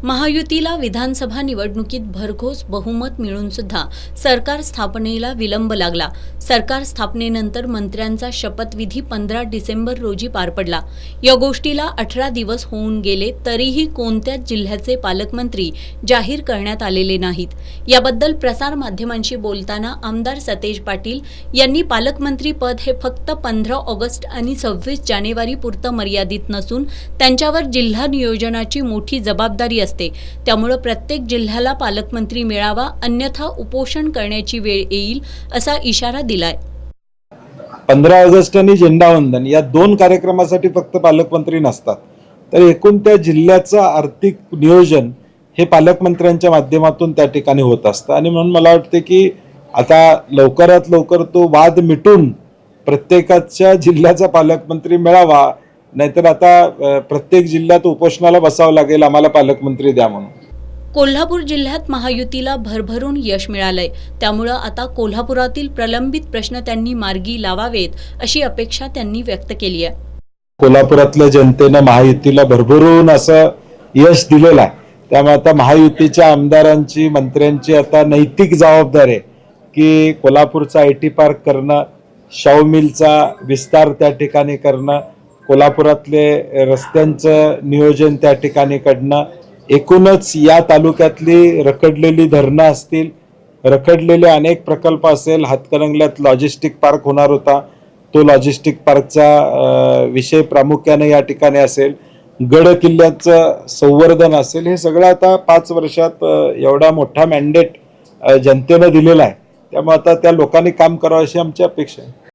महायुतीला विधानसभा निवडणुकीत भरघोस बहुमत मिळून सुद्धा सरकार स्थापनेला विलंब लागला। सरकार स्थापनेनंतर मंत्र्यांचा शपथविधी 15 डिसेंबर रोजी पार पडला। या गोष्टीला 18 दिवस होऊन गेले तरीही कोणत्याच जिल्ह्याचे पालकमंत्री जाहीर करण्यात आलेले नाहीत। याबद्दल प्रसार माध्यमांशी बोलताना आमदार सतेज पाटील यांनी पालकमंत्री पद हे फक्त 15 ऑगस्ट आणि 26 जानेवारी पुरतं मर्यादित नसून त्यांच्यावर जिल्हा नियोजनाची मोठी जबाबदारी असते। त्यामुळे प्रत्येक जिल्ह्याला पालकमंत्री मिळावा, अन्यथा उपोषण करण्याची वेळ येईल असा इशारा दिलाय। 15 ऑगस्ट आणि झेंडावंदन या दोन कार्यक्रमासाठी फक्त पालकमंत्री नसतात, तर एकूण त्या जिल्ह्याचं आर्थिक नियोजन हे पालकमंत्र्यांच्या माध्यमातून त्या ठिकाणी होत असतं। आणि म्हणून मला वाटते की आता लवकरात लवकर तो वाद मिटून प्रत्येकाच्या जिल्ह्याचा पालकमंत्री मिळावा, नाहीतर आता प्रत्येक जिल्ह्यात उपोषणाला बसावं लागेल आम्हाला पालकमंत्री द्या म्हणून। कोल्हापूर जिल्ह्यात महायुतीला भरभरून यश मिळालंय, त्यामुळे आता कोल्हापुरातील प्रलंबित प्रश्न त्यांनी मार्गी लावावेत अशी अपेक्षा त्यांनी व्यक्त केली आहे। कोल्हापुरातल्या जनतेनं महायुतीला भरभरून असं यश दिलेलं आहे, त्यामुळे आता महायुतीच्या आमदारांची मंत्र्यांची आता नैतिक जबाबदारी आहे की कोल्हापूरचा IT पार्क करणं, शाहू मिलचा विस्तार त्या ठिकाणी करणं, कोल्हापुरातले रस्त्यांचं नियोजन त्या ठिकाणी करणं, एकूणच या तालुक्यातली रखडलेली धरणं असतील, रखडलेले अनेक प्रकल्प असेल, हातकणंगल्यात लॉजिस्टिक पार्क होणार होता, तो लॉजिस्टिक पार्कचा विषय प्रामुख्याने या ठिकाणी असेल, गड किल्ल्याचं संवर्धन असेल, हे सगळं आता 5 वर्षात एवढा मोठा मॅन्डेट जनतेनं दिलेला आहे, त्यामुळे आता त्या लोकांनी काम करावं अशी आमची अपेक्षा आहे।